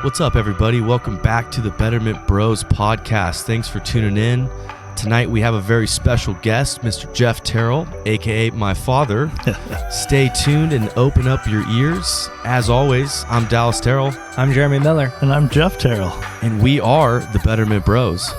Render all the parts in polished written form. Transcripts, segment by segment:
What's up, everybody? Welcome back to the Betterment Bros podcast. Thanks for tuning in. Tonight we have a very special guest, Mr. Jeff Terrell, aka my father. Stay tuned and open up your ears. As always, I'm Dall Terrell. I'm Jeremy Miller. And I'm Jeff Terrell. And we are the Betterment Bros.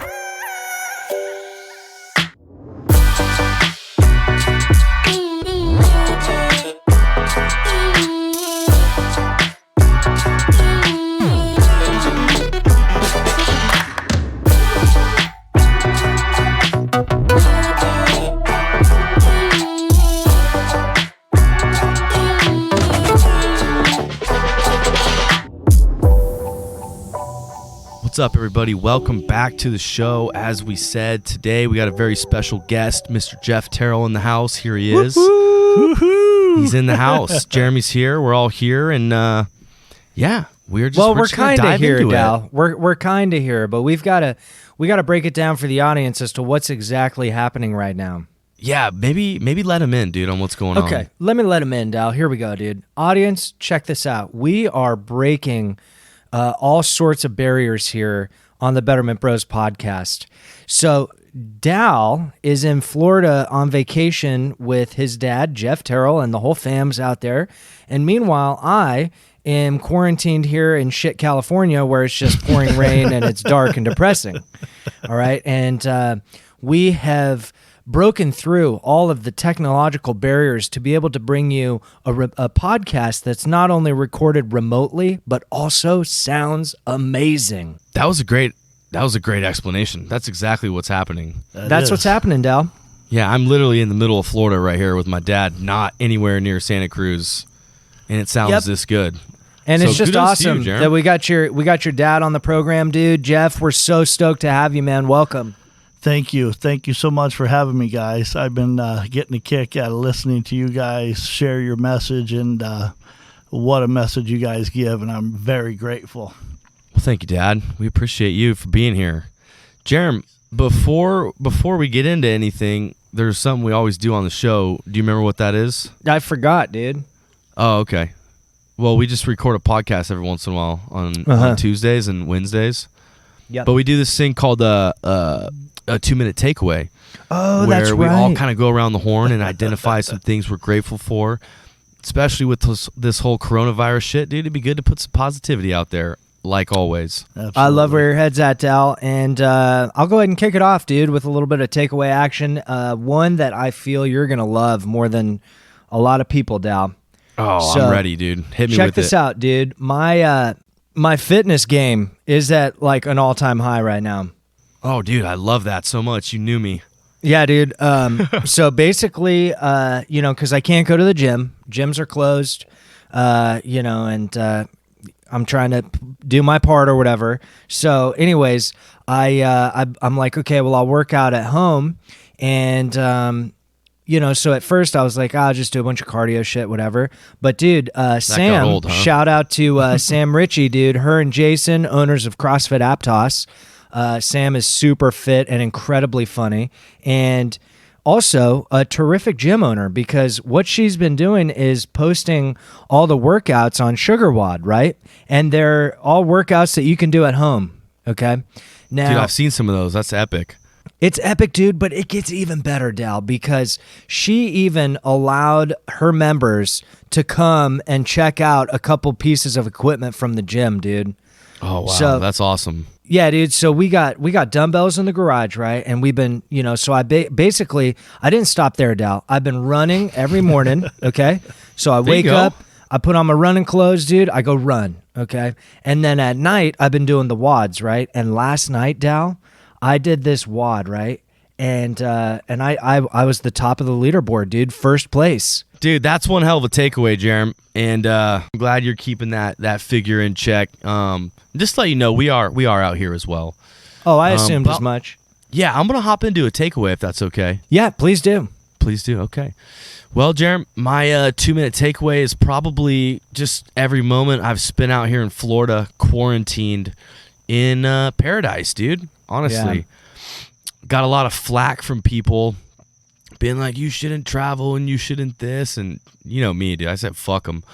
What's up, everybody? Welcome back to the show. As we said, today we got a very special guest, Mr. Jeff Terrell in the house. Here he is. Woo-hoo! He's in the house. Jeremy's here. We're all here, and we're kind of here, Dal. We're kind of here, but we got to break it down for the audience as to what's exactly happening right now. Yeah, maybe let him in, dude, on what's going on. Okay, let me let him in, Dal. Here we go, dude. Audience, check this out. We are breaking all sorts of barriers here on the Betterment Bros podcast. So Dal is in Florida on vacation with his dad, Jeff Terrell, and the whole fam's out there. And meanwhile, I am quarantined here in shit California, where it's just pouring rain and it's dark and depressing. All right. And we have broken through all of the technological barriers to be able to bring you a podcast that's not only recorded remotely, but also sounds amazing. That was a great explanation. That's exactly what's happening. That's what's happening, Dal. Yeah, I'm literally in the middle of Florida right here with my dad, not anywhere near Santa Cruz, and it sounds this good. And so it's just awesome you, that we got your dad on the program, dude. Jeff, we're so stoked to have you, man. Welcome. Thank you. Thank you so much for having me, guys. I've been getting a kick out of listening to you guys share your message, and what a message you guys give, and I'm very grateful. Well, thank you, Dad. We appreciate you for being here. Jerem, before we get into anything, there's something we always do on the show. Do you remember what that is? I forgot, dude. Oh, okay. Well, we just record a podcast every once in a while on Tuesdays and Wednesdays. Yep. But we do this thing called a 2-minute takeaway. Oh, that's right. Where we all kind of go around the horn and identify some things we're grateful for, especially with this whole coronavirus shit, dude. It'd be good to put some positivity out there, like always. Absolutely. I love where your head's at, Dal, and I'll go ahead and kick it off, dude, with a little bit of takeaway action. One that I feel you're going to love more than a lot of people, Dal. Oh, so, I'm ready, dude. Hit me with it. Check this out, dude. My fitness game is at like an all-time high right now. Oh, dude, I love that so much. You knew me. Yeah, dude. So basically, because I can't go to the gym. Gyms are closed, and I'm trying to do my part or whatever. So anyways, I'm like, okay, well, I'll work out at home. And, so at first I was like, I'll just do a bunch of cardio shit, whatever. But, dude, Sam, old, huh? Shout out to Sam Ritchie, dude. Her and Jason, owners of CrossFit Aptos. Sam is super fit and incredibly funny, and also a terrific gym owner, because what she's been doing is posting all the workouts on SugarWOD, right? And they're all workouts that you can do at home, okay? Now, dude, I've seen some of those. That's epic. It's epic, dude, but it gets even better, Dal, because she even allowed her members to come and check out a couple pieces of equipment from the gym, dude. Oh, wow. So, that's awesome. Yeah, dude. So we got dumbbells in the garage, right? And we've been, so I basically, I didn't stop there, Dal. I've been running every morning, okay? So I wake up, I put on my running clothes, dude. I go run, okay? And then at night, I've been doing the WODs, right? And last night, Dal, I did this WOD, right? And I was the top of the leaderboard, dude. First place. Dude, that's one hell of a takeaway, Jerem. And I'm glad you're keeping that figure in check. Just to let you know, we are out here as well. Oh, I assumed as much. Yeah, I'm going to hop into a takeaway if that's okay. Yeah, please do. Please do. Okay. Well, Jerem, my 2-minute takeaway is probably just every moment I've spent out here in Florida quarantined in paradise, dude. Honestly. Yeah. Got a lot of flack from people being like, you shouldn't travel and you shouldn't this. And you know me, dude. I said, fuck them.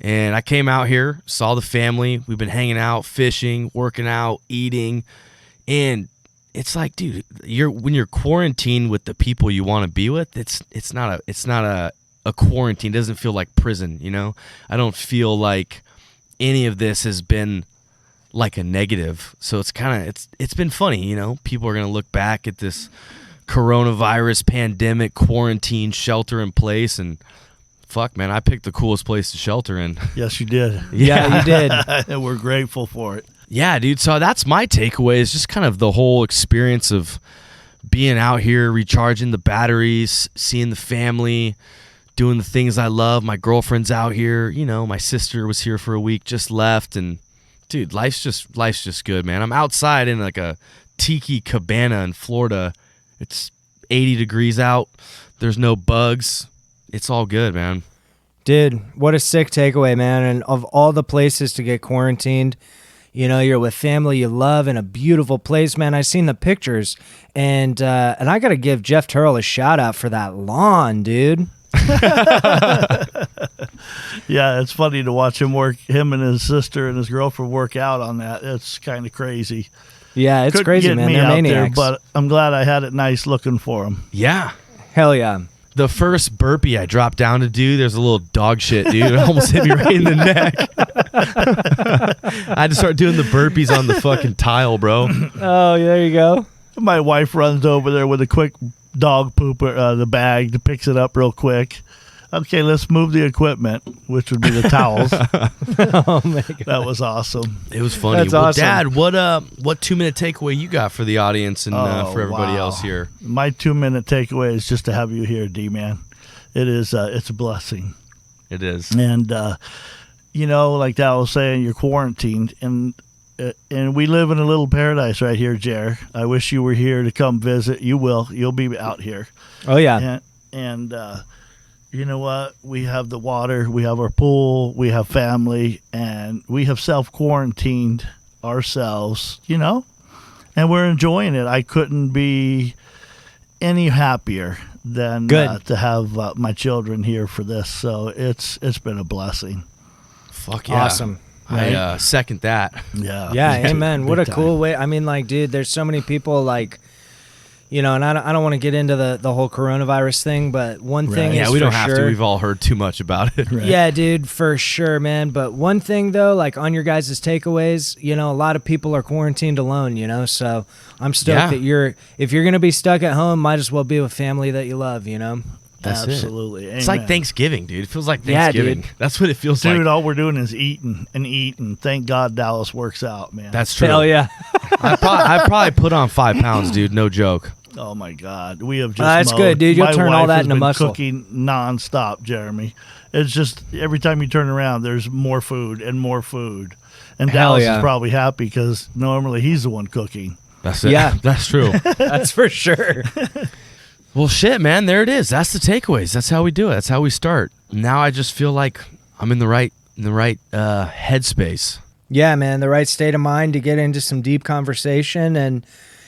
And I came out here, saw the family. We've been hanging out, fishing, working out, eating. And it's like, dude, when you're quarantined with the people you want to be with, it's not a quarantine. It doesn't feel like prison, you know? I don't feel like any of this has been like a negative. So it's been funny, you know? People are going to look back at this coronavirus pandemic, quarantine, shelter in place, and fuck, man, I picked the coolest place to shelter in. Yes, you did. Yeah, you did. And we're grateful for it. Yeah, dude. So that's my takeaway, is just kind of the whole experience of being out here, recharging the batteries, seeing the family, doing the things I love. My girlfriend's out here. You know, my sister was here for a week, just left. And dude, life's just good, man. I'm outside in like a tiki cabana in Florida. It's 80 degrees out. There's no bugs. It's all good, man. Dude, what a sick takeaway, man. And of all the places to get quarantined, you know, you're with family you love in a beautiful place, man. I've seen the pictures, and I got to give Jeff Terrell a shout out for that lawn, dude. Yeah, it's funny to watch him and his sister and his girlfriend work out on that. It's kind of crazy. Yeah, it's Couldn't crazy, get man. me They're out maniacs. there, but I'm glad I had it nice looking for him. Yeah. Hell yeah. The first burpee I dropped down to do, there's a little dog shit, dude. It almost hit me right in the neck. I had to start doing the burpees on the fucking tile, bro. Oh, there you go. My wife runs over there with a quick dog pooper, the bag, picks it up real quick. Okay, let's move the equipment, which would be the towels. Oh, my God. That was awesome. It was funny. That's well, awesome. Dad, what 2-minute takeaway you got for the audience and for everybody wow. else here? My 2-minute takeaway is just to have you here, D-Man. It is, it's a blessing. It is. And, you know, like Dall was saying, you're quarantined, and we live in a little paradise right here, Jer. I wish you were here to come visit. You will. You'll be out here. Oh, yeah. And you know what? We have the water, we have our pool, we have family, and we have self-quarantined ourselves, you know? And we're enjoying it. I couldn't be any happier than to have my children here for this. So it's been a blessing. Fuck yeah. Awesome. I second that. Yeah. Yeah, amen. What a Big cool time. way. I mean, like, dude, there's so many people, like, you know, and I don't want to get into the whole coronavirus thing, but one thing is Yeah, we don't have sure, to. We've all heard too much about it. Right. Yeah, dude, for sure, man. But one thing, though, like on your guys' takeaways, you know, a lot of people are quarantined alone, you know, so I'm stoked that if you're going to be stuck at home, might as well be with family that you love, you know? That's Absolutely. It's like Thanksgiving, dude. It feels like Thanksgiving. dude. That's what it feels Dude, like. all we're doing is eating and eating. Thank God Dallas works out, man. That's true. Hell yeah. I probably put on 5 pounds, dude. No joke. Oh my God, we have just. That's mowed. good, dude. You'll My turn all wife that has into been muscle. Cooking nonstop, Jeremy. It's just every time you turn around, there's more food and more food. And Hell Dallas yeah. is probably happy because normally he's the one cooking. That's it. Yeah. That's true. That's for sure. Well, shit, man. There it is. That's the takeaways. That's how we do it. That's how we start. Now I just feel like I'm in the right headspace. Yeah, man, the right state of mind to get into some deep conversation. And,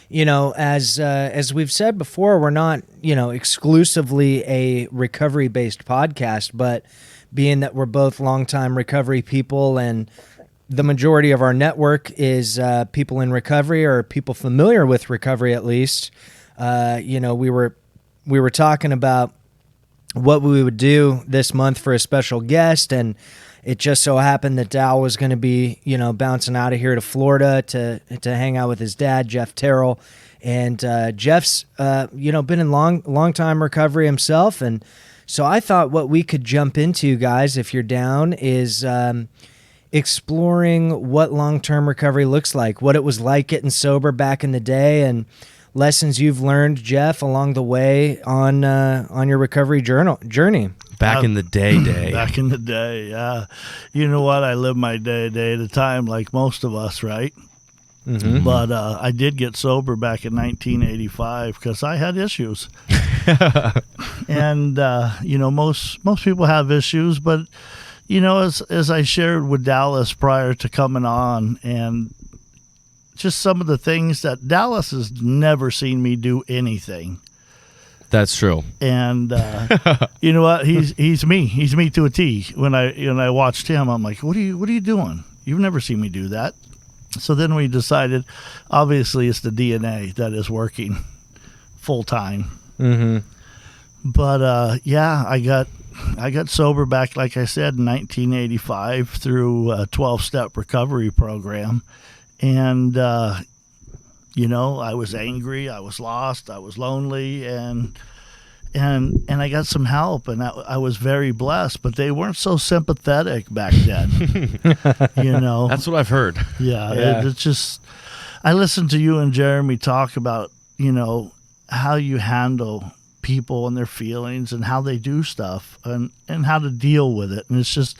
you know, as we've said before, we're not, you know, exclusively a recovery-based podcast, but being that we're both longtime recovery people and the majority of our network is people in recovery or people familiar with recovery at least, you know, we were talking about what we would do this month for a special guest, and it just so happened that Dall was going to be, you know, bouncing out of here to Florida to hang out with his dad, Jeff Terrell. And Jeff's, you know, been in long time recovery himself. And so I thought what we could jump into, guys, if you're down, is exploring what long-term recovery looks like, what it was like getting sober back in the day, and lessons you've learned, Jeff, along the way on your recovery journey. Back in the day. Back in the day, yeah. You know what? I live my day at a time like most of us, right? Mm-hmm. But I did get sober back in 1985 because I had issues. And, you know, most people have issues, but, you know, as I shared with Dallas prior to coming on, and just some of the things that Dallas has never seen me do anything. That's true. And you know what? He's me. He's me to a T. When I watched him, I'm like, what are you doing? You've never seen me do that. So then we decided, obviously, it's the DNA that is working full time. Mm-hmm. But yeah, I got sober back, like I said, in 1985 through a 12-step recovery program, and I was angry, I was lost, I was lonely, and I got some help, and I was very blessed. But they weren't so sympathetic back then. That's what I've heard. Yeah. It's just, I listened to you and Jeremy talk about how you handle people and their feelings and how they do stuff and how to deal with it. And it's just,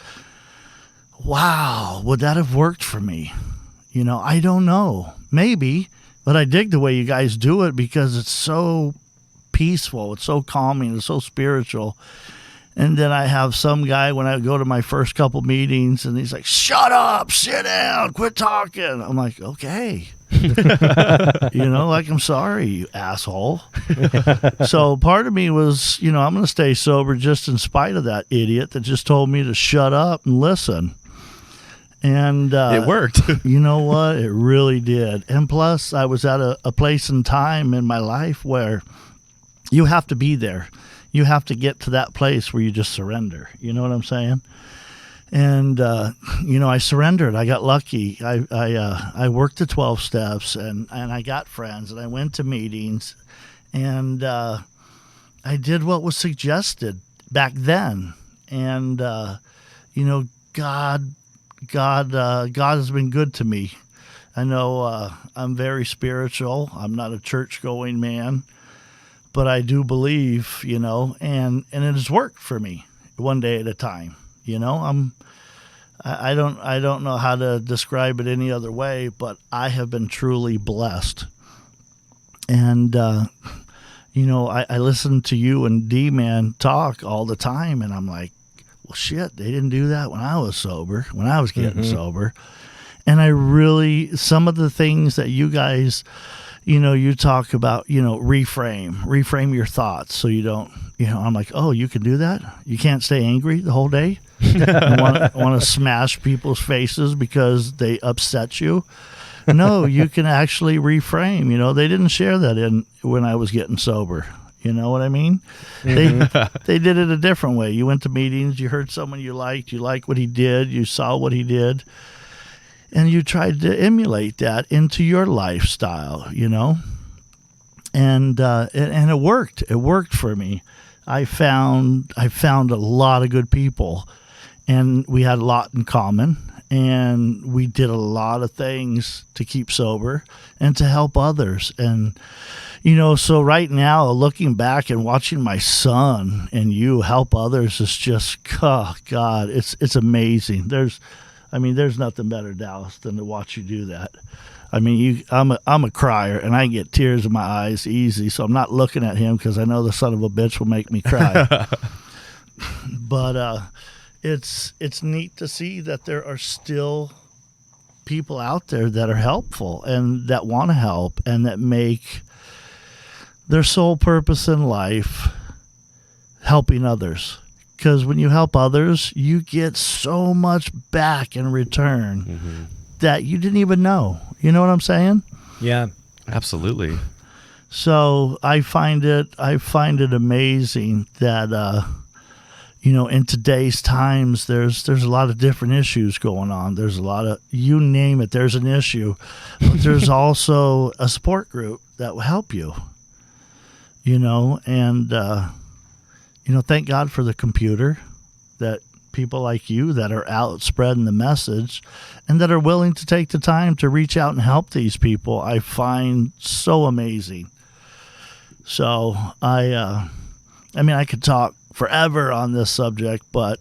wow, would that have worked for me? I don't know. Maybe, but I dig the way you guys do it because it's so peaceful. It's so calming. It's so spiritual. And then I have some guy when I go to my first couple meetings and he's like, shut up, sit down, quit talking. I'm like, okay. I'm sorry, you asshole. So part of me was, I'm going to stay sober just in spite of that idiot that just told me to shut up and listen. And it worked. You know what? It really did. And plus, I was at a place and time in my life where you have to be there. You have to get to that place where you just surrender. You know what I'm saying? And, I surrendered. I got lucky. I worked the 12 steps and I got friends and I went to meetings and I did what was suggested back then. And, God has been good to me. I know I'm very spiritual. I'm not a church-going man, but I do believe, and it has worked for me one day at a time. I don't know how to describe it any other way, but I have been truly blessed. And, I listen to you and D-Man talk all the time, and I'm like, well, shit, they didn't do that when I was sober, when I was getting sober. And I really, some of the things that you guys, you talk about, reframe your thoughts so you don't, I'm like, oh, you can do that? You can't stay angry the whole day? Want to smash people's faces because they upset you? No, you can actually reframe. They didn't share that when I was getting sober. You know what I mean? They did it a different way. You went to meetings, you heard someone you liked what he did, you saw what he did, and you tried to emulate that into your lifestyle, and it worked. It worked for me. I found a lot of good people, and we had a lot in common, and we did a lot of things to keep sober and to help others. And so right now, looking back and watching my son and you help others is just, oh God, it's amazing. There's nothing better, Dallas, than to watch you do that. I'm a crier, and I get tears in my eyes easy, so I'm not looking at him because I know the son of a bitch will make me cry. But it's neat to see that there are still people out there that are helpful and that want to help and that make their sole purpose in life helping others. Because when you help others, you get so much back in return that you didn't even know. You know what I'm saying? Yeah, absolutely. So I find it amazing that in today's times there's a lot of different issues going on. There's a lot of, you name it, there's an issue. But there's also a support group that will help you. And thank God for the computer, that people like you that are out spreading the message and that are willing to take the time to reach out and help these people, I find so amazing. So I could talk forever on this subject, but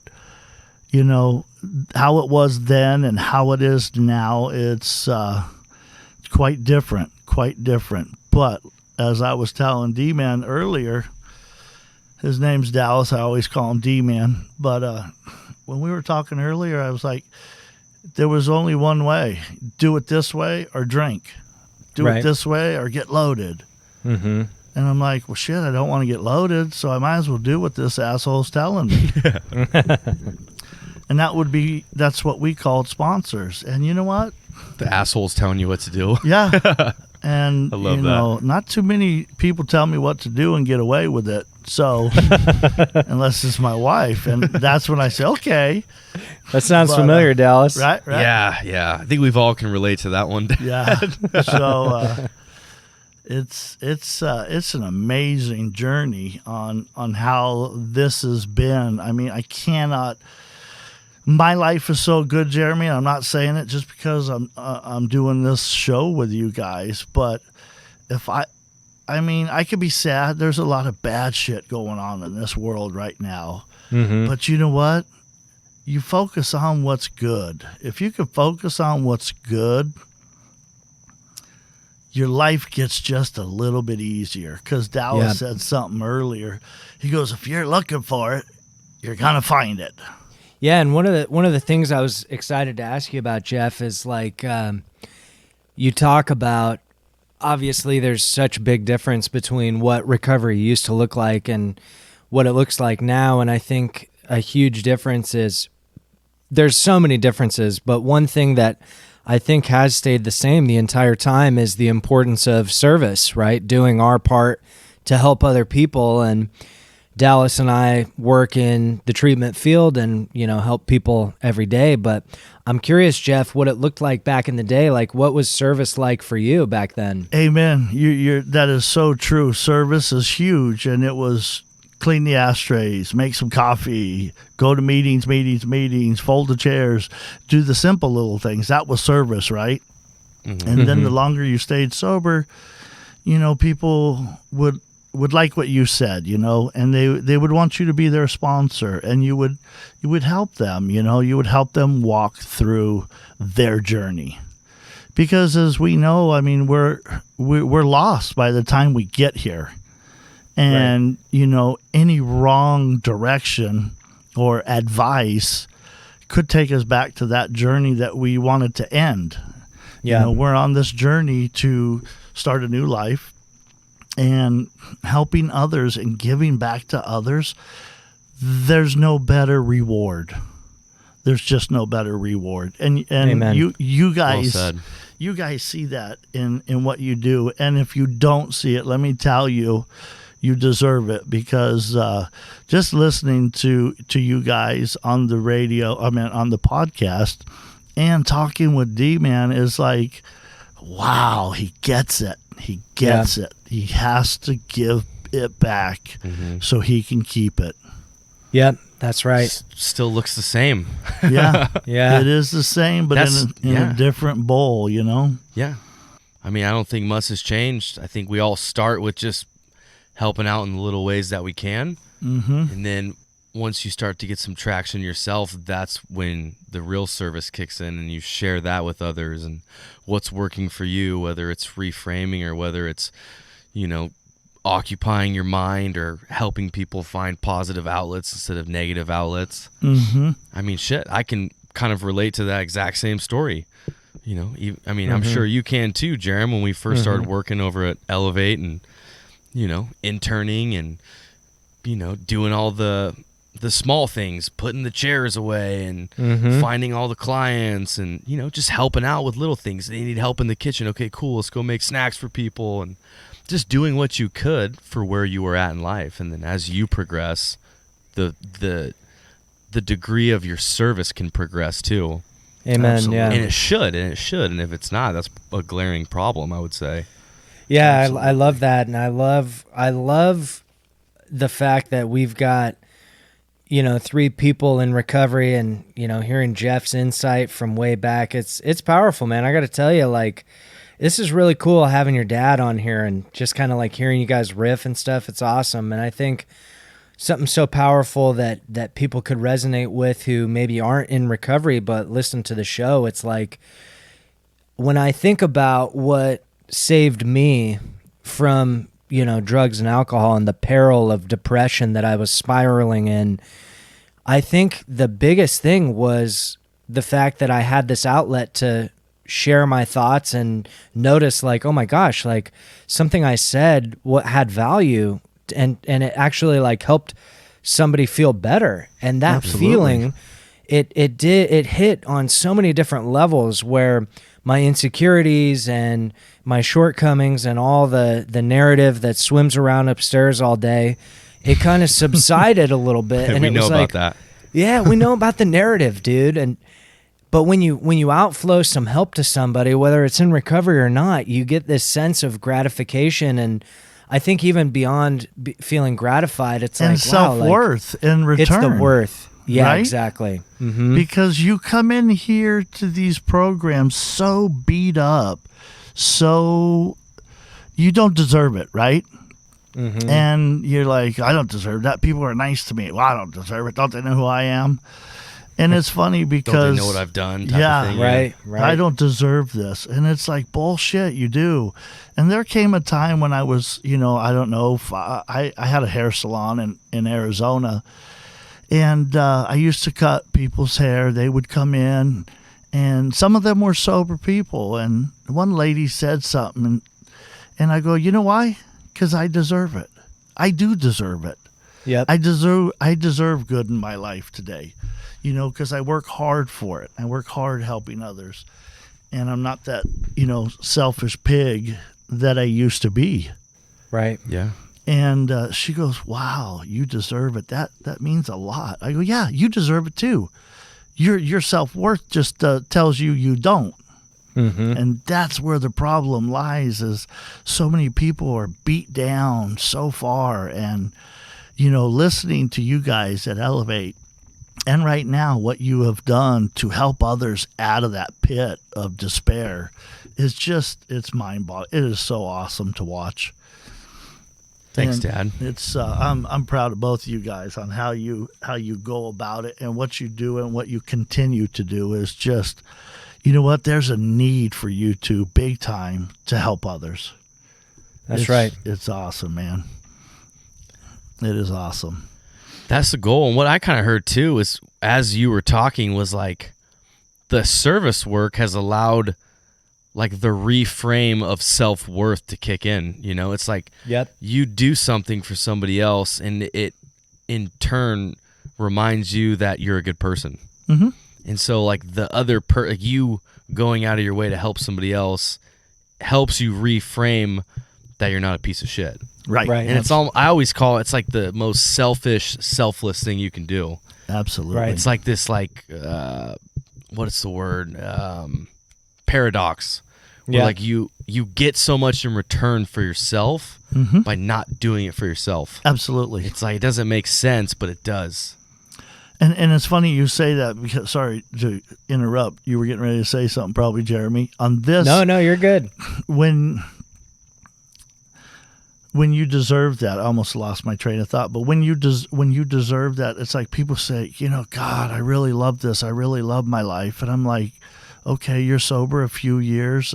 how it was then and how it is now, it's quite different. But as I was telling D-Man earlier, his name's Dallas. I always call him D-Man. But when we were talking earlier, I was like, there was only one way. Do it this way or drink. Do it this way or get loaded. And And I'm like, well, shit, I don't want to get loaded, so I might as well do what this asshole's telling me. And that's what we called sponsors. And you know what? The asshole's telling you what to do. Yeah. And, I love that. Not too many people tell me what to do and get away with it. So, unless it's my wife. And that's when I say, okay. That sounds familiar, Dallas. Right? Yeah. I think we've all can relate to that one. Yeah. So, it's an amazing journey on how this has been. I mean, I cannot. My life is so good, Jeremy. I'm not saying it just because I'm doing this show with you guys, but if I could be sad. There's a lot of bad shit going on in this world right now. Mm-hmm. But you know what? You focus on what's good. If you can focus on what's good, your life gets just a little bit easier. Because Dallas said something earlier. He goes, if you're looking for it, you're gonna find it. Yeah, and one of the things I was excited to ask you about, Jeff, is like you talk about, obviously there's such a big difference between what recovery used to look like and what it looks like now, and I think a huge difference is there's so many differences, but one thing that I think has stayed the same the entire time is the importance of service, right? Doing our part to help other people. And Dallas and I work in the treatment field and, help people every day. But I'm curious, Jeff, what it looked like back in the day. Like, what was service like for you back then? Amen. That is so true. Service is huge. And it was clean the ashtrays, make some coffee, go to meetings, fold the chairs, do the simple little things. That was service, right? Mm-hmm. And then the longer you stayed sober, people would like what you said, and they would want you to be their sponsor, and you would help them, you would help them walk through their journey. Because as we know, I mean, we're lost by the time we get here. And, any wrong direction or advice could take us back to that journey that we wanted to end. Yeah. We're on this journey to start a new life. And helping others and giving back to others, there's no better reward. There's just no better reward. And Amen. you guys, Well said. You guys see that in what you do. And if you don't see it, let me tell you, you deserve it, because just listening to you guys on the radio, on the podcast, and talking with D-Man is like, wow, he gets it. He gets it. He has to give it back so he can keep it. Yep, that's right. Still looks the same. Yeah. Yeah. It is the same, but in a different bowl, Yeah. I mean, I don't think much has changed. I think we all start with just helping out in the little ways that we can. Mm-hmm. And then once you start to get some traction yourself, that's when the real service kicks in, and you share that with others and what's working for you, whether it's reframing or whether it's, occupying your mind or helping people find positive outlets instead of negative outlets. Mm-hmm. I mean, shit, I can kind of relate to that exact same story. I'm sure you can too, Jerem, when we first started working over at Elevate and, interning and, doing all the small things, putting the chairs away and finding all the clients and, just helping out with little things. They need help in the kitchen. Okay, cool. Let's go make snacks for people, and just doing what you could for where you were at in life. And then as you progress, the degree of your service can progress too. Amen. Absolutely. Yeah. And it should. And if it's not, that's a glaring problem, I would say. Yeah, I love that. And I love the fact that we've got, 3 people in recovery, and, hearing Jeff's insight from way back, it's powerful, man. I got to tell you, like, this is really cool having your dad on here and just kind of like hearing you guys riff and stuff. It's awesome. And I think something so powerful that people could resonate with who maybe aren't in recovery but listen to the show. It's like, when I think about what saved me from, drugs and alcohol and the peril of depression that I was spiraling in, I think the biggest thing was the fact that I had this outlet to share my thoughts and notice like, oh my gosh, like something I said what had value and it actually like helped somebody feel better. And that Absolutely. feeling, it hit on so many different levels where my insecurities and my shortcomings and all the narrative that swims around upstairs all day, it kind of subsided a little bit. And we it know was about like, that. yeah, we know about the narrative, dude. But when you outflow some help to somebody, whether it's in recovery or not, you get this sense of gratification. And I think even beyond feeling gratified, it's and like, wow, self-worth in return. it's the worth. Yeah, right? exactly. Mm-hmm. Because you come in here to these programs so beat up, so you don't deserve it, right? Mm-hmm. And you're like, I don't deserve that. People are nice to me. Well, I don't deserve it. Don't they know who I am? And it's funny because Don't they know what I've done? Type of thing, Right. I don't deserve this. And it's like, bullshit, you do. And there came a time when I was, I don't know, I had a hair salon in Arizona. And I used to cut people's hair. They would come in, and some of them were sober people. And one lady said something, and I go, you know why? Because I deserve it. I do deserve it. Yep. I deserve good in my life today, because I work hard for it. I work hard helping others. And I'm not that, selfish pig that I used to be. Right. Yeah. And she goes, wow, you deserve it. That means a lot. I go, yeah, you deserve it too. Your self-worth just tells you don't. Mm-hmm. And that's where the problem lies, is so many people are beat down so far. And, listening to you guys at Elevate, and right now what you have done to help others out of that pit of despair is it's mind-boggling. It is so awesome to watch. Thanks, And Dad. It's I'm proud of both of you guys on how you go about it, and what you do and what you continue to do is just, what, there's a need for you two big time to help others. That's right. It's awesome, man. It is awesome. That's the goal. And what I kind of heard too is, as you were talking, was like the service work has allowed like the reframe of self-worth to kick in. It's like, Yep. you do something for somebody else, and it in turn reminds you that you're a good person. Mm-hmm. And so like the other you going out of your way to help somebody else helps you reframe that you're not a piece of shit. Right. And it's all, I always call it's like the most selfish, selfless thing you can do. Absolutely. Right. It's like this, like, what is the word? Paradox. Where like you get so much in return for yourself by not doing it for yourself. Absolutely. It's like, it doesn't make sense, but it does. And it's funny you say that, because, sorry to interrupt, you were getting ready to say something probably, Jeremy, on this. No, you're good. When you deserve that, I almost lost my train of thought, but when you deserve that, it's like people say, God, I really love this. I really love my life. And I'm like, okay, you're sober a few years.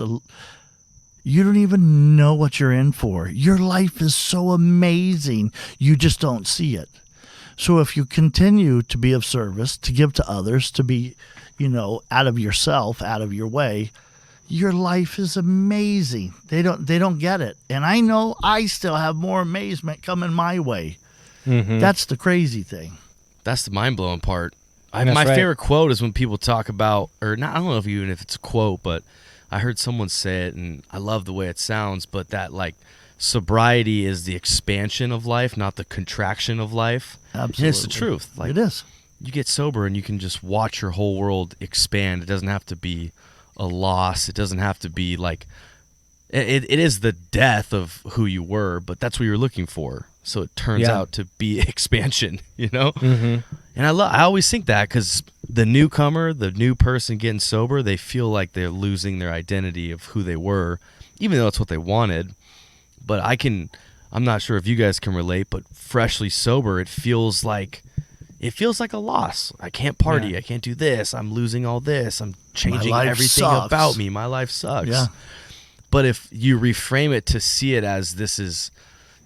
You don't even know what you're in for. Your life is so amazing. You just don't see it. So if you continue to be of service, to give to others, to be, out of yourself, out of your way, your life is amazing. They don't get it. And I know I still have more amazement coming my way. Mm-hmm. That's the crazy thing. That's the mind-blowing part. That's my right. favorite quote is when people talk about, or not, I don't know if it's a quote, but I heard someone say it, and I love the way it sounds, but that like sobriety is the expansion of life, not the contraction of life. Absolutely. And it's the truth. Like, it is. You get sober and you can just watch your whole world expand. It doesn't have to be a loss. It doesn't have to be like, it is the death of who you were, but that's what you're looking for. So it turns out to be expansion, Mm-hmm. And I always think that, because the newcomer, the new person getting sober, they feel like they're losing their identity of who they were, even though it's what they wanted. But I'm not sure if you guys can relate, but freshly sober, it feels like a loss. I can't party. Yeah. I can't do this. I'm losing all this. I'm changing everything sucks. about me. My life sucks. Yeah. But if you reframe it to see it as this is,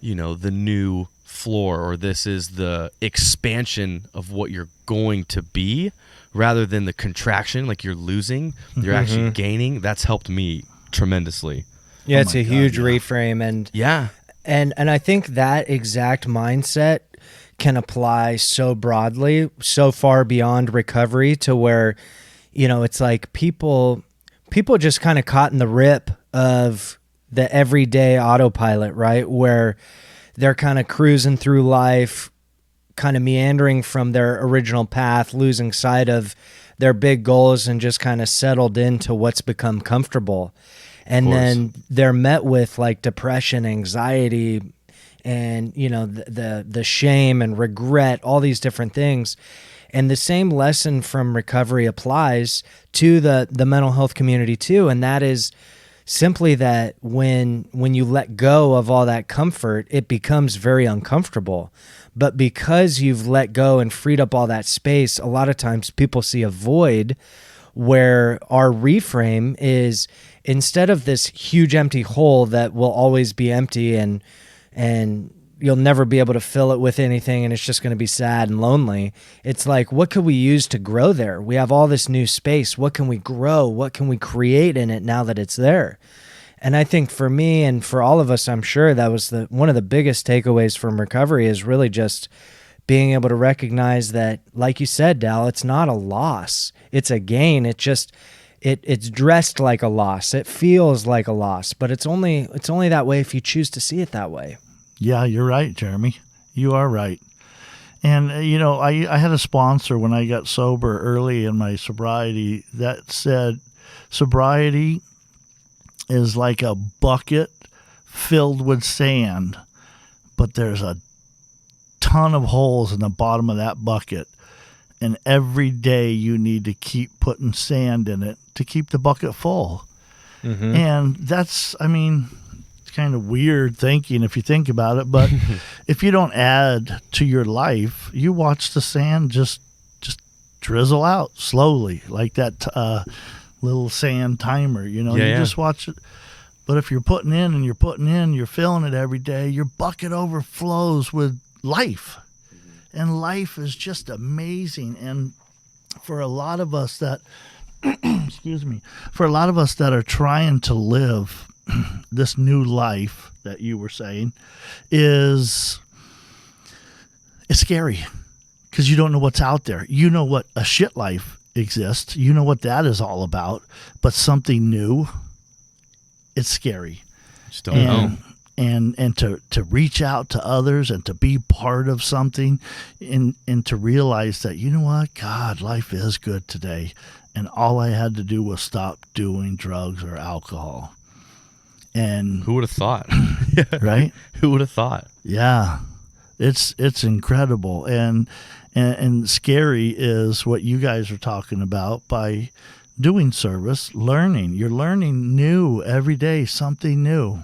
the new floor, or this is the expansion of what you're going to be, rather than the contraction, like you're losing, you're actually gaining. That's helped me tremendously. Yeah, it's a huge reframe. And I think that exact mindset can apply so broadly, so far beyond recovery, to where, you know, it's like people just kind of caught in the rip of the everyday autopilot, right? Where they're kind of cruising through life, kind of meandering from their original path, losing sight of their big goals, and just kind of settled into what's become comfortable. And then they're met with like depression, anxiety, and, you know, the shame and regret, all these different things. And the same lesson from recovery applies to the mental health community too. And that is simply that when you let go of all that comfort, it becomes very uncomfortable. But because you've let go and freed up all that space, a lot of times people see a void, where our reframe is, instead of this huge empty hole that will always be empty and you'll never be able to fill it with anything, and it's just going to be sad and lonely. It's like, what could we use to grow there? We have all this new space. What can we grow? What can we create in it now that it's there? And I think for me and for all of us, I'm sure that was one of the biggest takeaways from recovery, is really just being able to recognize that, like you said, Dall, it's not a loss. It's a gain. It just, it's dressed like a loss. It feels like a loss, but it's only that way if you choose to see it that way. Yeah, you're right, Jeremy. You are right. And, you know, I had a sponsor when I got sober early in my sobriety that said sobriety is like a bucket filled with sand, but there's a ton of holes in the bottom of that bucket. And every day you need to keep putting sand in it to keep the bucket full. Mm-hmm. And that's, I mean, kind of weird thinking if you think about it, but if you don't add to your life, you watch the sand just drizzle out slowly, like that little sand timer, you know. Just watch it. But if you're putting in and you're filling it every day, your bucket overflows with life. And life is just amazing. And for a lot of us that are trying to live this new life that you were saying, it's scary, because you don't know what's out there. You know what a shit life exists. You know what that is all about. But something new, it's scary. Just don't know. And to reach out to others and to be part of something, and to realize that, you know what, God, life is good today. And all I had to do was stop doing drugs or alcohol. And who would have thought? Right? Who would have thought? Yeah. It's incredible. And scary is what you guys are talking about by doing service, learning. You're learning new every day, something new.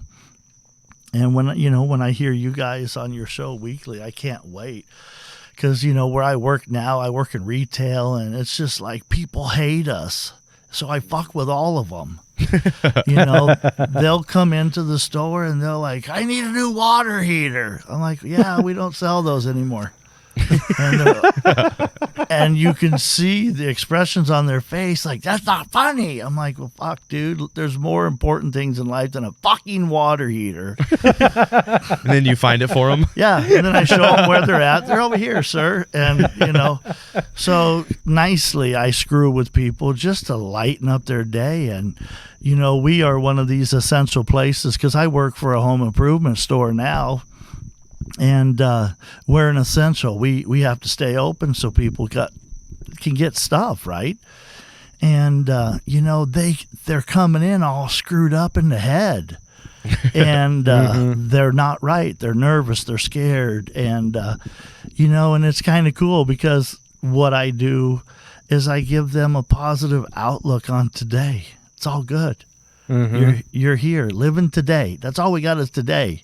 And when I hear you guys on your show weekly, I can't wait. Because, you know, where I work now, I work in retail, and it's just like people hate us. So I fuck with all of them. You know, they'll come into the store and they're like, I need a new water heater. I'm like, yeah, we don't sell those anymore. And you can see the expressions on their face, like, that's not funny. I'm like, well, fuck, dude, there's more important things in life than a fucking water heater. And then you find it for them? Yeah, and then I show them where they're at. They're over here, sir. And, you know, so nicely I screw with people just to lighten up their day. And, you know, we are one of these essential places, because I work for a home improvement store now. And we're an essential. We have to stay open so people can get stuff, right? And you know, they're coming in all screwed up in the head, and they're not right. They're nervous. They're scared, and you know, and it's kind of cool, because what I do is I give them a positive outlook on today. It's all good. Mm-hmm. You're here living today. That's all we got is today.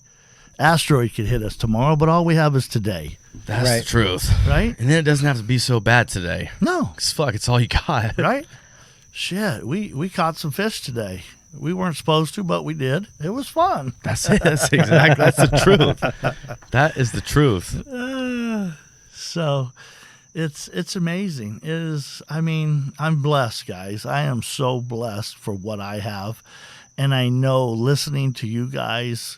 Asteroid could hit us tomorrow, but all we have is today. That's the truth. Right? And then it doesn't have to be so bad today. No. 'Cause fuck, it's all you got. Right? Shit, we caught some fish today. We weren't supposed to, but we did. It was fun. That's it. That's the truth. That is the truth. So It's amazing. It is. I mean, I'm blessed, guys. I am so blessed for what I have, and I know listening to you guys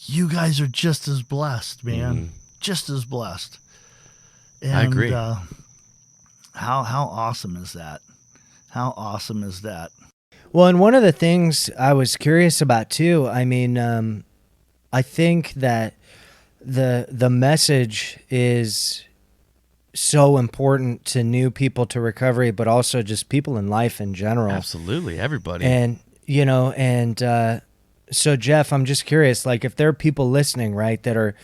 are just as blessed, man. Just as blessed. And, I agree. How awesome is that? How awesome is that? Well, and one of the things I was curious about too, I mean, I think that the message is so important to new people to recovery, but also just people in life in general. Absolutely, everybody. And, so Jeff, I'm just curious, like if there are people listening, right, that are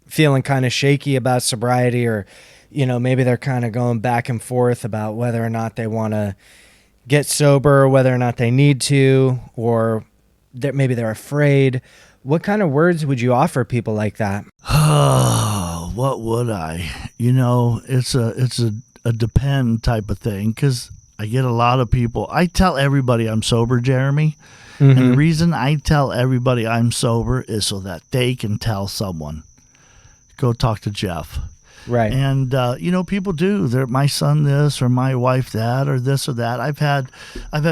feeling kind of shaky about sobriety, or, maybe they're kind of going back and forth about whether or not they want to get sober, or whether or not they need to, or maybe they're afraid. What kind of words would you offer people like that? Oh, what would I? It's a depend type of thing, because I get a lot of people. I tell everybody I'm sober, Jeremy. And the reason I tell everybody I'm sober is so that they can tell someone. Go talk to Jeff. Right. And, people do. They're my son this, or my wife that, or this or that. I've had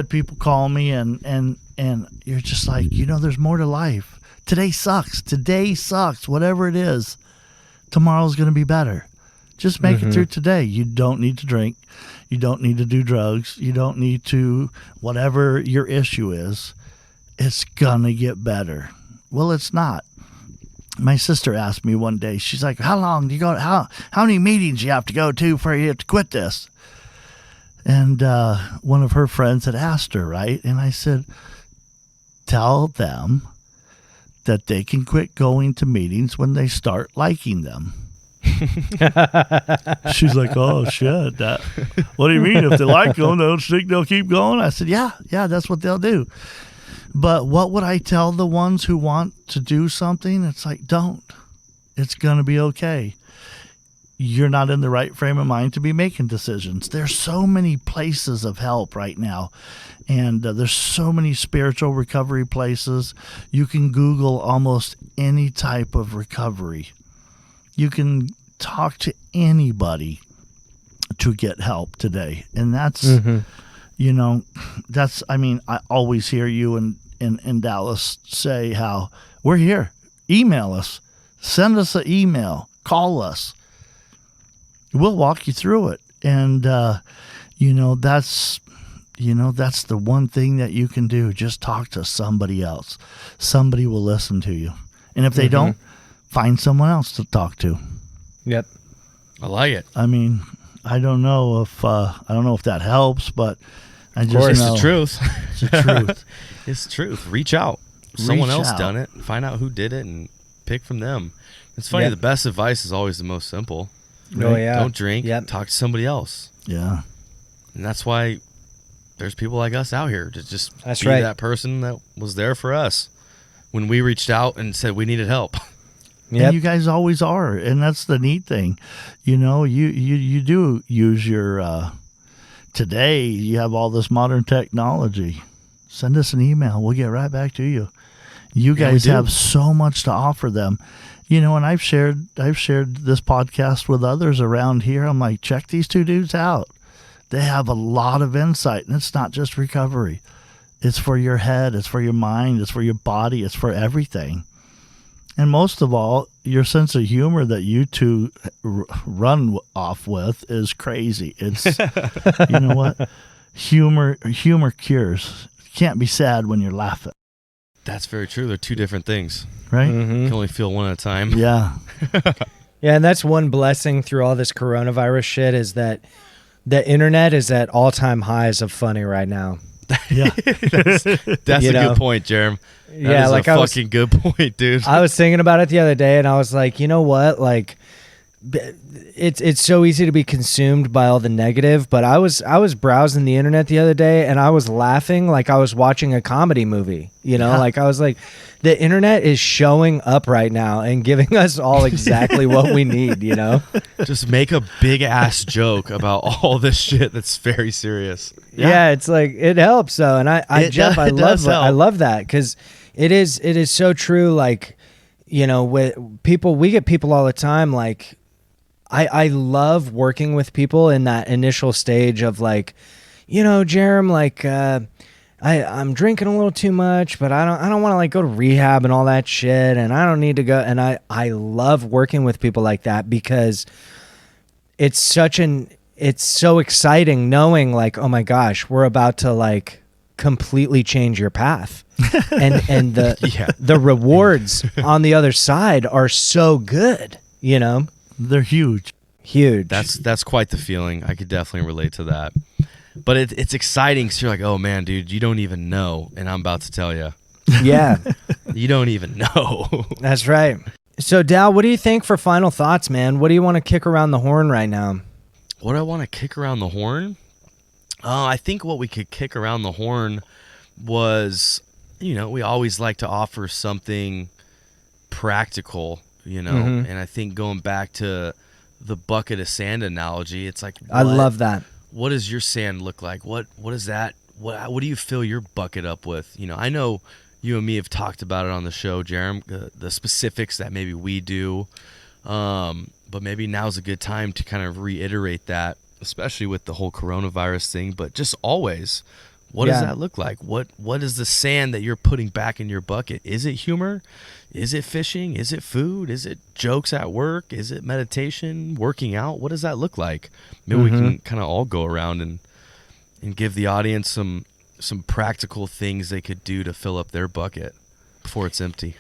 people call me and you're just like, there's more to life. Today sucks. Whatever it is, tomorrow's going to be better. Just make it through today. You don't need to drink. You don't need to do drugs. You don't need to, whatever your issue is, it's going to get better. Well, it's not. My sister asked me one day, she's like, how long do you go, how many meetings do you have to go to before you have to quit this? And one of her friends had asked her, right? And I said, tell them that they can quit going to meetings when they start liking them. She's like, oh, shit. What do you mean? If they like them, they'll keep going? I said, yeah, that's what they'll do. But what would I tell the ones who want to do something? It's like, don't. It's going to be okay. You're not in the right frame of mind to be making decisions. There's so many places of help right now. And there's so many spiritual recovery places. You can Google almost any type of recovery. You can talk to anybody to get help today. And that's, I always hear you in Dallas say how we're here. Email us. Send us an email. Call us. We'll walk you through it. And, that's the one thing that you can do. Just talk to somebody else. Somebody will listen to you. And if they don't, find someone else to talk to. Yep. I like it. I mean, I don't know if that helps, but I just know it's the truth. It's the truth. It's the truth. Reach out. Someone else done it. Find out who did it and pick from them. It's funny. The best advice is always the most simple. Right? Oh yeah. Don't drink. Talk to somebody else. Yeah. And that's why there's people like us out here to just be that person that was there for us when we reached out and said we needed help. And you guys always are, and that's the neat thing. You do use your today you have all this modern technology. Send us an email. We'll get right back to you. You guys have so much to offer them. And I've shared this podcast with others around here. I'm like, check these two dudes out. They have a lot of insight, and it's not just recovery. It's for your head, it's for your mind, it's for your body, it's for everything. And most of all, your sense of humor that you two run off with is crazy. It's, you know what? Humor cures. You can't be sad when you're laughing. That's very true. They're two different things. Right? You can only feel one at a time. Yeah. Yeah, and that's one blessing through all this coronavirus shit is that the internet is at all-time highs of funny right now. Yeah. That's a good point, Jerem. That is a fucking good point, dude. I was thinking about it the other day, and I was like, you know what? Like, it's so easy to be consumed by all the negative, but I was browsing the internet the other day, and I was laughing like I was watching a comedy movie. Like I was like, the internet is showing up right now and giving us all exactly what we need. Just make a big ass joke about all this shit that's very serious. Yeah, it's like it helps though, and I love that because it is so true. Like, with people, we get people all the time like, I love working with people in that initial stage of like, Jerem, like I'm drinking a little too much, but I don't want to like go to rehab and all that shit, and I don't need to go. And I love working with people like that because it's so exciting knowing like, oh my gosh, we're about to like completely change your path. and the rewards on the other side are so good, They're huge. Huge. That's quite the feeling. I could definitely relate to that. But it's exciting because you're like, oh man, dude, you don't even know, and I'm about to tell you. Yeah. You don't even know. That's right. So, Dal, what do you think for final thoughts, man? What do you want to kick around the horn right now? What do I want to kick around the horn? I think what we could kick around the horn was, we always like to offer something practical, Mm-hmm. and I think going back to the bucket of sand analogy, it's like, I love that. What does your sand look like? What is that? What do you fill your bucket up with? I know you and me have talked about it on the show, Jerem, the specifics that maybe we do, but maybe now's a good time to kind of reiterate that, especially with the whole coronavirus thing, but just always, what does that look like? What is the sand that you're putting back in your bucket? Is it humor? Is it fishing? Is it food? Is it jokes at work? Is it meditation, working out? What does that look like? Maybe we can kind of all go around and give the audience some practical things they could do to fill up their bucket before it's empty.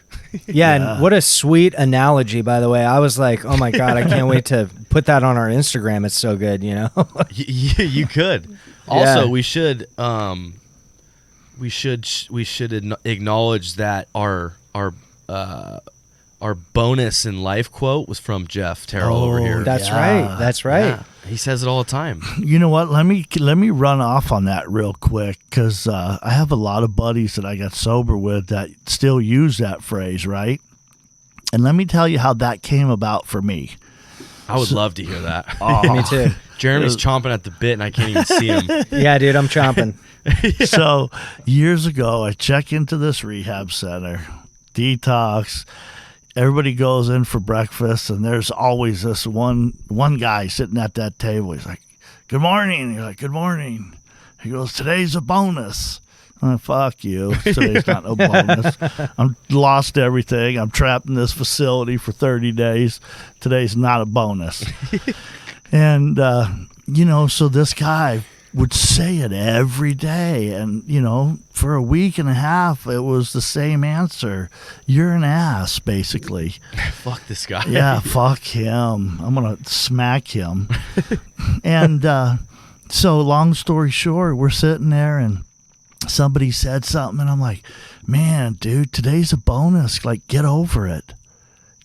Yeah, and what a sweet analogy, by the way. I was like, oh my God, I can't wait to put that on our Instagram. It's so good, You could. Also, we should acknowledge that our bonus in life quote was from Jeff Terrell over here. That's right. That's right. Yeah. He says it all the time. You know what? Let me run off on that real quick because I have a lot of buddies that I got sober with that still use that phrase, right? And let me tell you how that came about for me. I would love to hear that. Me too. Jeremy's chomping at the bit, and I can't even see him. Yeah, dude, I'm chomping. So years ago, I check into this rehab center, detox. Everybody goes in for breakfast, and there's always this one guy sitting at that table. He's like, "Good morning." You're like, "Good morning." He goes, "Today's a bonus." I'm like, fuck you. Today's not no bonus. I'm lost everything. I'm trapped in this facility for 30 days. Today's not a bonus. And, so this guy would say it every day. And, for a week and a half, it was the same answer. You're an ass, basically. Fuck this guy. Yeah, fuck him. I'm going to smack him. And so long story short, we're sitting there and somebody said something, and I'm like, man, dude, today's a bonus. Like, get over it.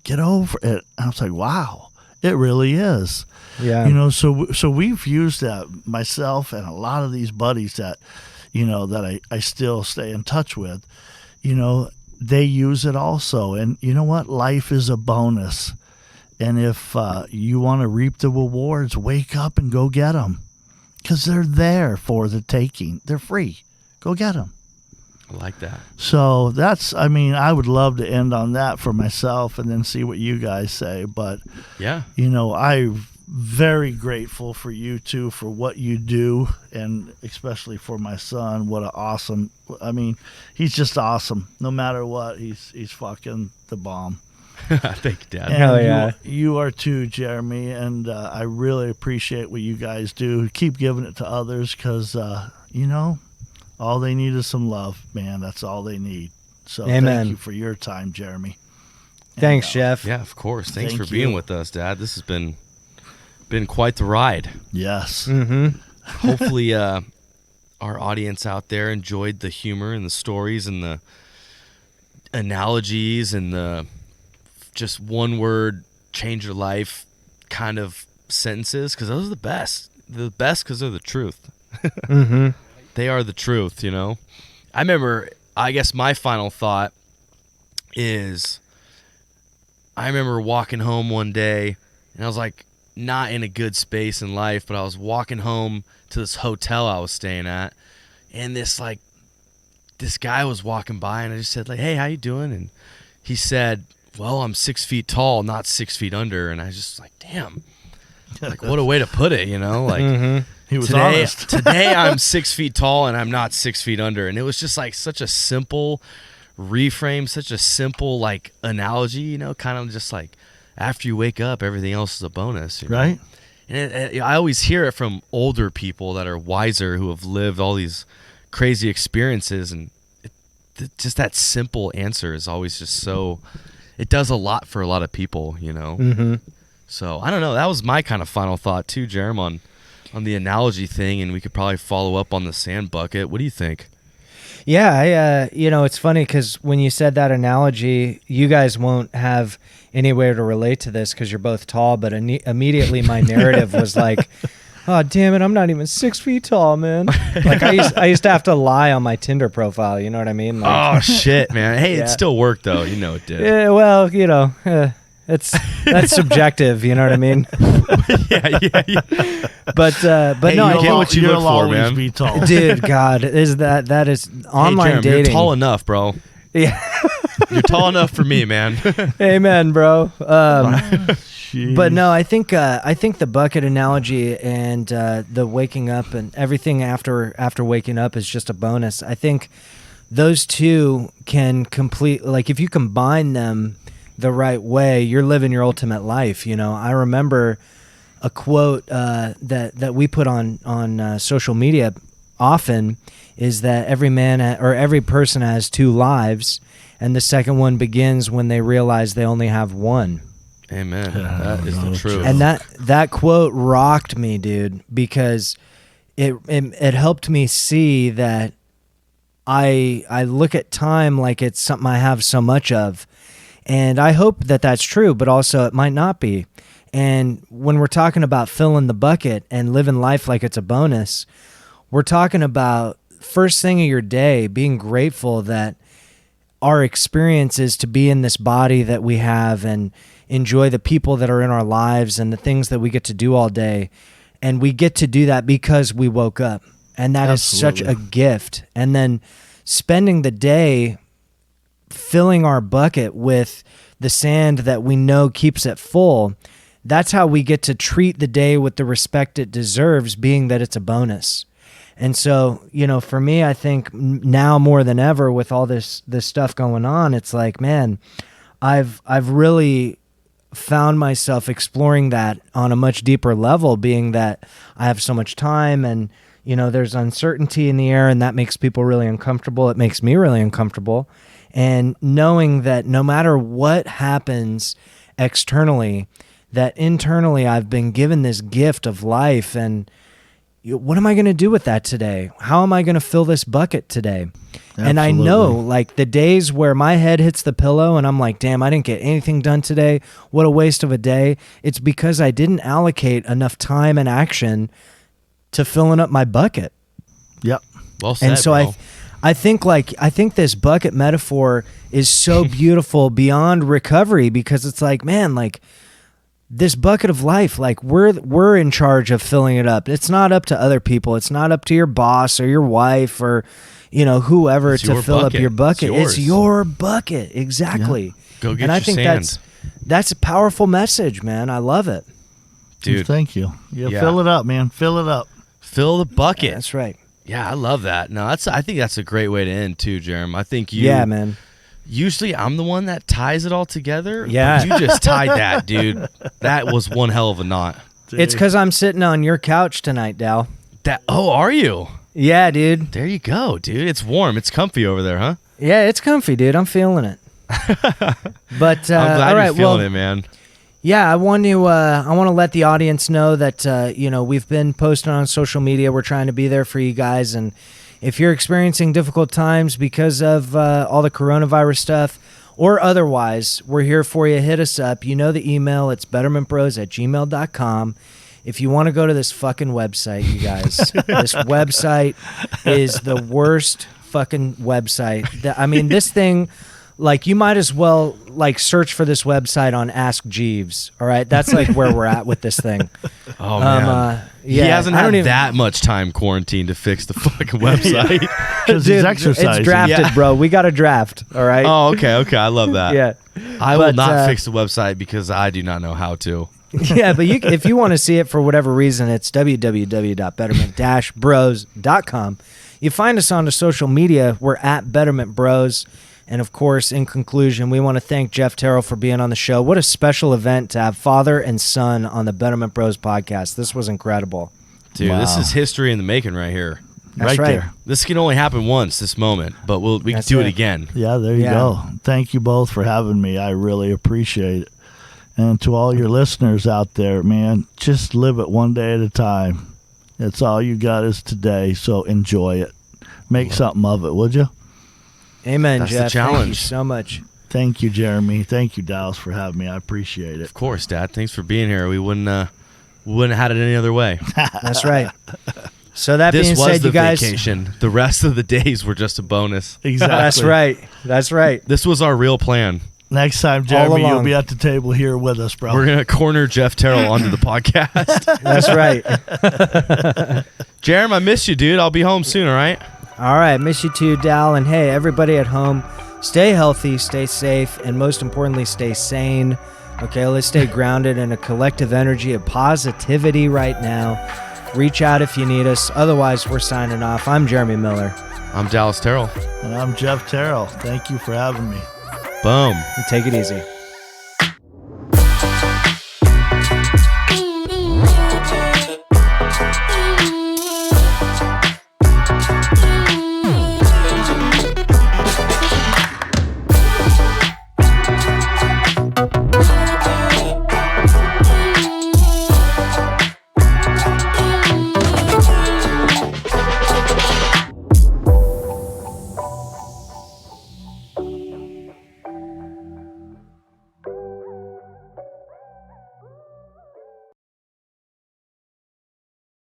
Get over it. And I was like, wow, it really is. Yeah. So we've used that, myself and a lot of these buddies that, that I still stay in touch with, they use it also. And you know what? Life is a bonus. And if you want to reap the rewards, wake up and go get them. Because they're there for the taking. They're free. Go get them. I like that. So I would love to end on that for myself and then see what you guys say. But, yeah, I'm very grateful for you two for what you do, and especially for my son. What an awesome, he's just awesome. No matter what, he's fucking the bomb. Thank you, Dad. And Hell yeah. You are too, Jeremy, and I really appreciate what you guys do. Keep giving it to others because, all they need is some love, man. That's all they need. So Amen. Thank you for your time, Jeremy. Thanks, Jeff. Yeah, of course. Thanks Thank for being you. with us, Dad. This has been quite the ride. Yes. Mm-hmm. Hopefully our audience out there enjoyed the humor and the stories and the analogies and the just one word change your life kind of sentences, because those are the best. They're the best because they're the truth. Mm-hmm. They are the truth, I remember, I guess my final thought is, I remember walking home one day, and I was like not in a good space in life, but I was walking home to this hotel I was staying at, and this guy was walking by, and I just said, like, "Hey, how you doing?" And he said, "Well, I'm 6 feet tall, not 6 feet under." And I was just like, damn, Like, what a way to put it, you know? Like, He was today, honest. today I'm 6 feet tall and I'm not 6 feet under. And it was just like such a simple reframe, such a simple like analogy, you know, kind of just like after you wake up, everything else is a bonus. You know? Right. And I always hear it from older people that are wiser, who have lived all these crazy experiences. And just that simple answer is always just so, it does a lot for a lot of people, you know? Mm-hmm. So I don't know. That was my kind of final thought too, Jerem, on the analogy thing. And we could probably follow up on the sand bucket. What do you think? Yeah, it's funny because when you said that analogy, you guys won't have any way to relate to this because you're both tall, but immediately my narrative was like, oh, damn it, I'm not even 6 feet tall, man. Like I used to have to lie on my Tinder profile, you know what I mean? Like, Oh, shit, man. Hey, Yeah. it still worked, though. You know it did. yeah, well, that's subjective, you know what I mean? yeah. But Hey, no, you I get what you You'll look for, always man. be tall. dude, God, that is online hey, Jerem, dating. You're tall enough, bro. Yeah. You're tall enough for me, man. Amen, bro. Jeez. But no, I think the bucket analogy and the waking up and everything after waking up is just a bonus. I think those two can complete, like if you combine them the right way, you're living your ultimate life. You know, I remember a quote that we put on social media often is that every person has two lives, and the second one begins when they realize they only have one. Amen. That is the truth. And that quote rocked me, dude, because it helped me see that I look at time like it's something I have so much of. And I hope that that's true, but also it might not be. And when we're talking about filling the bucket and living life like it's a bonus, we're talking about first thing of your day, being grateful that our experience is to be in this body that we have and enjoy the people that are in our lives and the things that we get to do all day. And we get to do that because we woke up. And that is such a gift. And then spending the day filling our bucket with the sand that we know keeps it full, that's how we get to treat the day with the respect it deserves, being that it's a bonus. And so, for me, I think now more than ever with all this stuff going on, it's like, man, I've really found myself exploring that on a much deeper level, being that I have so much time and, there's uncertainty in the air, and that makes people really uncomfortable. It makes me really uncomfortable. And knowing that no matter what happens externally, that internally I've been given this gift of life, and what am I going to do with that today? How am I going to fill this bucket today? Absolutely. And I know, like, the days where my head hits the pillow and I'm like, damn, I didn't get anything done today. What a waste of a day. It's because I didn't allocate enough time and action to filling up my bucket. Yep. Well said, And so bro. I think this bucket metaphor is so beautiful beyond recovery, because it's like, man, like this bucket of life, like we're in charge of filling it up. It's not up to other people. It's not up to your boss or your wife or, whoever It's to your fill bucket. up your bucket. It's It's yours. your bucket. Exactly. Yeah. Go get and I your think sand. that's a powerful message, man. I love it. Dude, Thank you. Yeah. Fill it up, man. Fill it up. fill the bucket. Yeah, that's right. Yeah, I love that. No, I think that's a great way to end too, Jerem. I think Yeah, man. Usually I'm the one that ties it all together. Yeah. But you just tied that, dude. That was one hell of a knot. It's because I'm sitting on your couch tonight, Dall. Are you? Yeah, dude. There you go, dude. It's warm. It's comfy over there, huh? Yeah, it's comfy, dude. I'm feeling it. But I'm glad all right, you're feeling it, man. Yeah, I want to let the audience know that we've been posting on social media. We're trying to be there for you guys, and if you're experiencing difficult times because of all the coronavirus stuff or otherwise, we're here for you. Hit us up. You know the email. It's bettermentbros@gmail.com. If you want to go to this fucking website, you guys, this website is the worst fucking website. This thing, like, you might as well search for this website on Ask Jeeves. All right, that's like where we're at with this thing. Oh man, he hasn't had that much time quarantined to fix the fucking website. Because he's exercising. It's drafted, bro. We got a draft. All right. Oh, okay. I love that. Yeah. I will But, not fix the website because I do not know how to. Yeah, but if you want to see it for whatever reason, it's www.betterment-bros.com. You find us on the social media. We're at Betterment Bros. And, of course, in conclusion, we want to thank Jeff Terrell for being on the show. What a special event to have father and son on the Betterment Bros podcast. This was incredible. Dude, Wow. This is history in the making right here. That's right right. there. This can only happen once, this moment, but we can That's do it right. again. Yeah, there you Yeah. go. Thank you both for having me. I really appreciate it. And to all your listeners out there, man, just live it one day at a time. That's all you got is today, so enjoy it. Make something of it, would you? Amen, That's the Jeff. Thank you challenge. so much. Thank you, Jeremy. Thank you, Dallas, for having me. I appreciate it. Of course, Dad. Thanks for being here. We wouldn't have had it any other way. That's right. So that This being was said, the you guys. vacation. The rest of the days were just a bonus. Exactly. That's right. That's right. This was our real plan. Next time, Jeremy, along. you'll be at the table here with us, bro. We're going to corner Jeff Terrell onto the podcast. That's right. Jeremy, I miss you, dude. I'll be home soon, all right? All right. Miss you too, Dal. And hey, everybody at home, stay healthy, stay safe, and most importantly, stay sane. Okay, let's stay grounded in a collective energy of positivity right now. Reach out if you need us. Otherwise, we're signing off. I'm Jeremy Miller. I'm Dallas Terrell. And I'm Jeff Terrell. Thank you for having me. Boom. Take it easy.